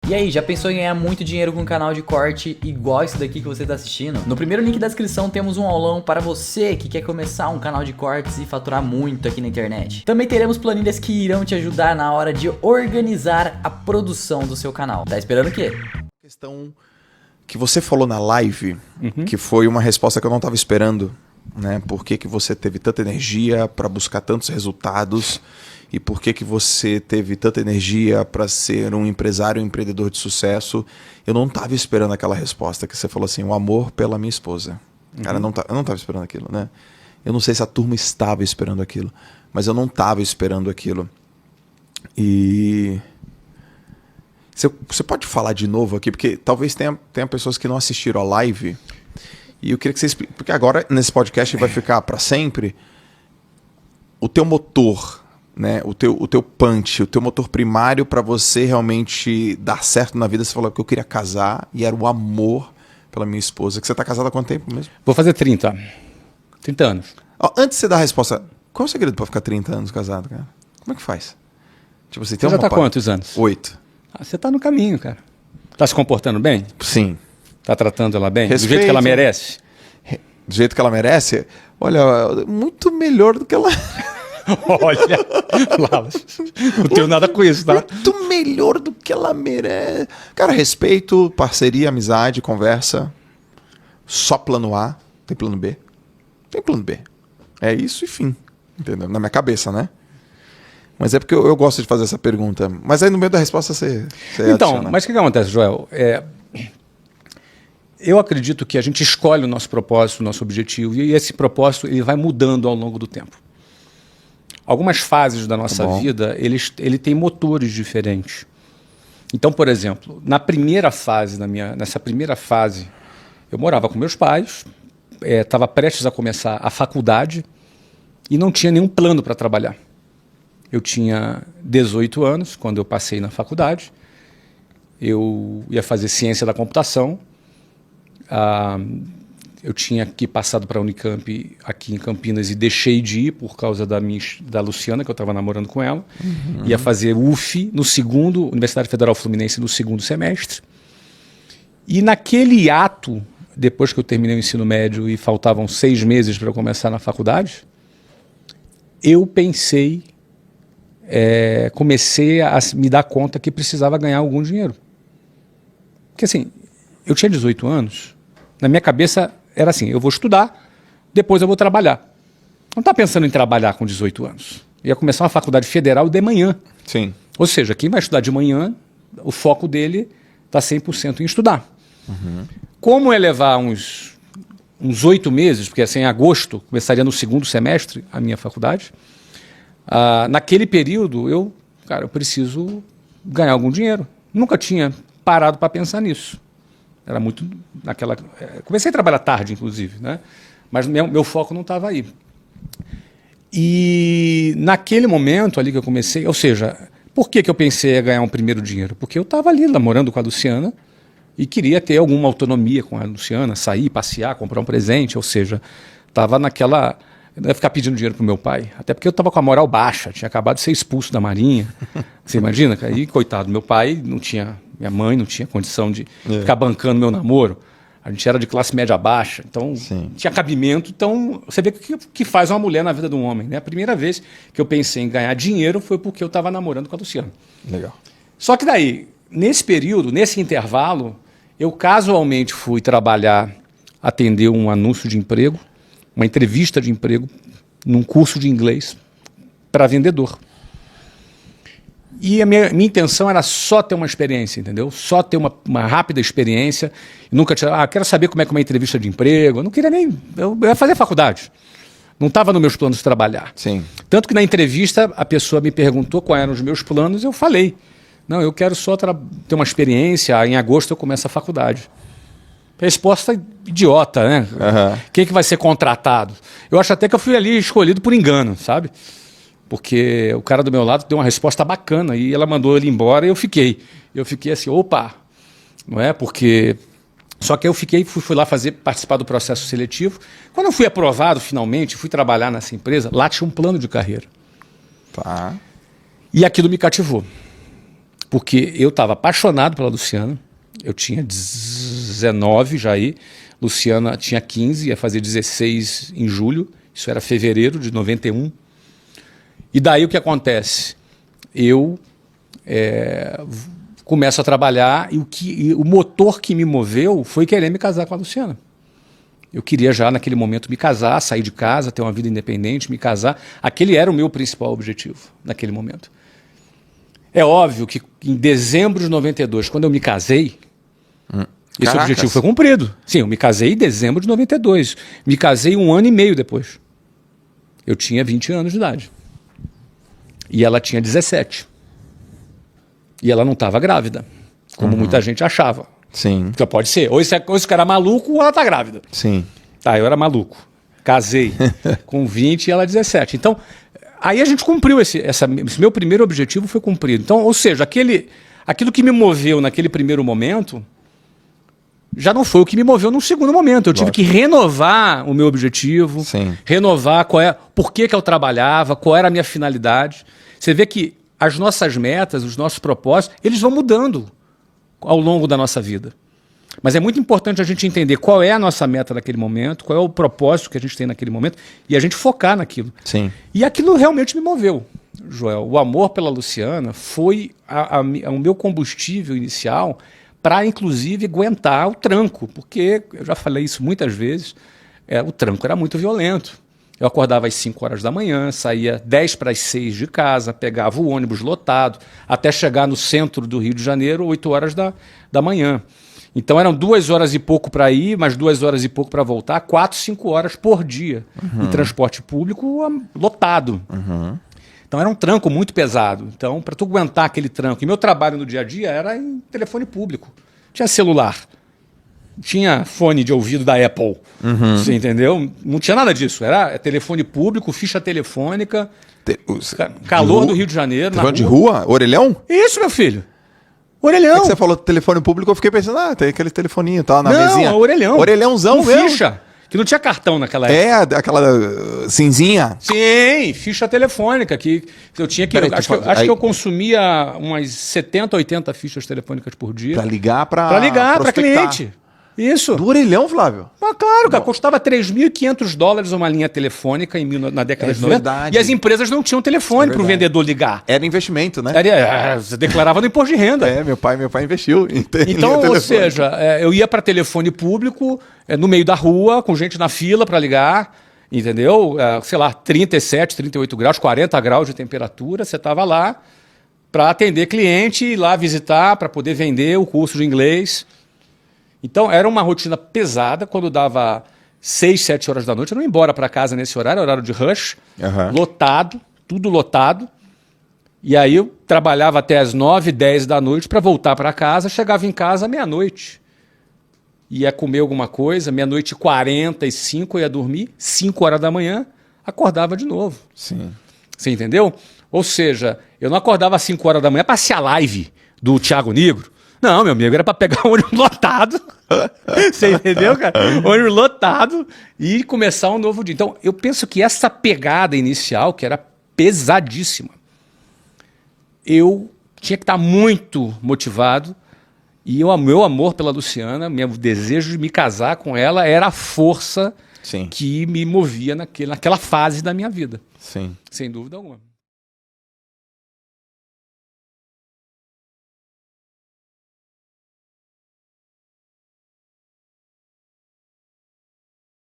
E aí, já pensou em ganhar muito dinheiro com um canal de corte igual esse daqui que você está assistindo? No primeiro link da descrição temos um aulão para você que quer começar um canal de cortes e faturar muito aqui na internet. Também teremos planilhas que irão te ajudar na hora de organizar a produção do seu canal. Tá esperando o quê? Questão que você falou na live, que foi uma resposta que eu não estava esperando, né? Por que você teve tanta energia para buscar tantos resultados e por que você teve tanta energia para ser um empresário, um empreendedor de sucesso? Eu não estava esperando aquela resposta que você falou assim, o amor pela minha esposa. Cara, eu não estava esperando aquilo, né? Eu não sei se a turma estava esperando aquilo, mas eu não estava esperando aquilo. E você pode falar de novo aqui, porque talvez tenha pessoas que não assistiram a live. E eu queria que você explique, porque agora nesse podcast vai ficar para sempre o teu motor, né? O teu punch, o teu motor primário para você realmente dar certo na vida. Você falou que eu queria casar e era o amor pela minha esposa. Que você está casado há quanto tempo mesmo? Vou fazer 30 anos. Ó, antes de você dar a resposta, qual é o segredo para ficar 30 anos casado, cara? Como é que faz? Tipo, você tem já está quantos anos? 8. Você está no caminho, cara. Está se comportando bem? Sim. Está tratando ela bem? Respeito. Do jeito que ela merece? Do jeito que ela merece? Olha, muito melhor do que ela... Olha, Lalas, não tenho nada com isso, tá? Muito melhor do que ela merece. Cara, respeito, parceria, amizade, conversa. Só plano A. Tem plano B? Tem plano B. É isso e fim. Entendeu? Na minha cabeça, né? Mas é porque eu gosto de fazer essa pergunta. Mas aí no meio da resposta você então, adiciona. mas o que acontece, Joel? Eu acredito que a gente escolhe o nosso propósito, o nosso objetivo, e esse propósito ele vai mudando ao longo do tempo. Algumas fases da nossa vida, ele tem motores diferentes. Então, por exemplo, nessa primeira fase, eu morava com meus pais, estava prestes a começar a faculdade e não tinha nenhum plano para trabalhar. Eu tinha 18 anos quando eu passei na faculdade, eu ia fazer ciência da computação, eu tinha passado para a Unicamp aqui em Campinas e deixei de ir por causa da Luciana, que eu estava namorando com ela. Ia fazer UF Universidade Federal Fluminense, no segundo semestre. E naquele ato, depois que eu terminei o ensino médio e faltavam 6 meses para eu começar na faculdade, eu comecei a me dar conta que precisava ganhar algum dinheiro. Porque assim, eu tinha 18 anos, na minha cabeça era assim, eu vou estudar, depois eu vou trabalhar. Não está pensando em trabalhar com 18 anos. Eu ia começar uma faculdade federal de manhã. Sim. Ou seja, quem vai estudar de manhã, o foco dele está 100% em estudar. Como é levar uns 8 meses, porque assim, em agosto, começaria no segundo semestre a minha faculdade, naquele período, eu preciso ganhar algum dinheiro. Nunca tinha parado para pensar nisso. Era muito naquela... Comecei a trabalhar tarde, inclusive, né? Mas meu foco não estava aí. E naquele momento ali que eu comecei... Ou seja, por que eu pensei em ganhar um primeiro dinheiro? Porque eu estava ali namorando com a Luciana e queria ter alguma autonomia com a Luciana, sair, passear, comprar um presente. Ou seja, estava naquela... Eu não ia ficar pedindo dinheiro para o meu pai. Até porque eu estava com a moral baixa. Tinha acabado de ser expulso da Marinha. Você imagina? Aí, coitado, meu pai não tinha... Minha mãe não tinha condição de ficar bancando meu namoro. A gente era de classe média baixa, então tinha cabimento. Então, você vê o que faz uma mulher na vida de um homem, né? A primeira vez que eu pensei em ganhar dinheiro foi porque eu estava namorando com a Luciana. Legal. Só que daí, nesse período, nesse intervalo, eu casualmente fui trabalhar, atender um anúncio de emprego, uma entrevista de emprego, num curso de inglês para vendedor. E a minha intenção era só ter uma experiência, entendeu? Só ter uma rápida experiência. Nunca tinha... quero saber como é que é uma entrevista de emprego. Eu não queria nem... Eu ia fazer faculdade. Não estava nos meus planos de trabalhar. Sim. Tanto que na entrevista a pessoa me perguntou quais eram os meus planos e eu falei. Não, eu quero só ter uma experiência. Em agosto eu começo a faculdade. Resposta idiota, né? Quem é que vai ser contratado? Eu acho até que eu fui ali escolhido por engano, sabe? Porque o cara do meu lado deu uma resposta bacana e ela mandou ele embora e eu fiquei. Eu fiquei assim, opa, não é? Porque... Só que eu fui lá participar do processo seletivo. Quando eu fui aprovado finalmente, fui trabalhar nessa empresa, lá tinha um plano de carreira. Tá. E aquilo me cativou. Porque eu estava apaixonado pela Luciana, eu tinha 19 já aí, Luciana tinha 15, ia fazer 16 em julho, isso era fevereiro de 91. E daí o que acontece? Eu começo a trabalhar e o motor que me moveu foi querer me casar com a Luciana. Eu queria já naquele momento me casar, sair de casa, ter uma vida independente, me casar. Aquele era o meu principal objetivo naquele momento. É óbvio que em dezembro de 92, quando eu me casei, esse objetivo foi cumprido. Sim, eu me casei em dezembro de 92. Me casei 1 ano e meio depois. Eu tinha 20 anos de idade. E ela tinha 17. E ela não estava grávida, como muita gente achava. Sim. Então pode ser. Ou esse cara é maluco ou ela está grávida. Sim. Tá, eu era maluco. Casei com 20 e ela 17. Então, aí a gente cumpriu esse meu primeiro objetivo foi cumprido. Então, ou seja, aquilo que me moveu naquele primeiro momento já não foi o que me moveu num segundo momento. Eu tive que renovar o meu objetivo, renovar por que eu trabalhava, qual era a minha finalidade. Você vê que as nossas metas, os nossos propósitos, eles vão mudando ao longo da nossa vida. Mas é muito importante a gente entender qual é a nossa meta naquele momento, qual é o propósito que a gente tem naquele momento e a gente focar naquilo. Sim. E aquilo realmente me moveu, Joel. O amor pela Luciana foi o meu combustível inicial para, inclusive, aguentar o tranco, porque eu já falei isso muitas vezes, o tranco era muito violento. Eu acordava às 5 horas da manhã, saía 10 para as 6 de casa, pegava o ônibus lotado, até chegar no centro do Rio de Janeiro, 8 horas da manhã. Então eram 2 horas e pouco para ir, mais 2 horas e pouco para voltar, 4, 5 horas por dia em transporte público lotado. Então era um tranco muito pesado. Então, para tu aguentar aquele tranco, e meu trabalho no dia a dia era em telefone público. Tinha celular, tinha fone de ouvido da Apple, você entendeu? Não tinha nada disso. Era telefone público, ficha telefônica, calor do Rio de Janeiro. Telefone de rua? Orelhão? Isso, meu filho. Orelhão. É que você falou telefone público, eu fiquei pensando, tem aquele telefoninho tá na mesinha. Não, orelhão. Orelhãozão mesmo. Ficha, que não tinha cartão naquela época. Aquela cinzinha. Sim, ficha telefônica, que eu tinha que... Acho que eu consumia umas 70, 80 fichas telefônicas por dia. Pra ligar para cliente. Isso. Do orelhão, Flávio? Mas claro, cara, custava $3.500 uma linha telefônica na década de 90. Verdade. E as empresas não tinham telefone para o vendedor ligar. Era investimento, né? Você declarava no imposto de renda. Meu pai investiu em Então, ou seja, eu ia para telefone público, no meio da rua, com gente na fila para ligar, entendeu? Sei lá, 37, 38 graus, 40 graus de temperatura, você estava lá para atender cliente, ir lá visitar, para poder vender o curso de inglês. Então, era uma rotina pesada. Quando dava 6, 7 horas da noite, eu não ia embora para casa nesse horário de rush, lotado, tudo lotado. E aí eu trabalhava até as 9, 10 da noite para voltar para casa, chegava em casa à meia-noite. Ia comer alguma coisa, 00:45 eu ia dormir, 5 horas da manhã, acordava de novo. Sim. Você entendeu? Ou seja, eu não acordava às 5 horas da manhã para assistir a live do Thiago Nigro. Não, meu amigo, era para pegar o ônibus lotado. Você entendeu, cara? Ônibus lotado e começar um novo dia. Então, eu penso que essa pegada inicial, que era pesadíssima, eu tinha que estar muito motivado. E o meu amor pela Luciana, meu desejo de me casar com ela era a força que me movia naquela fase da minha vida. Sim. Sem dúvida alguma.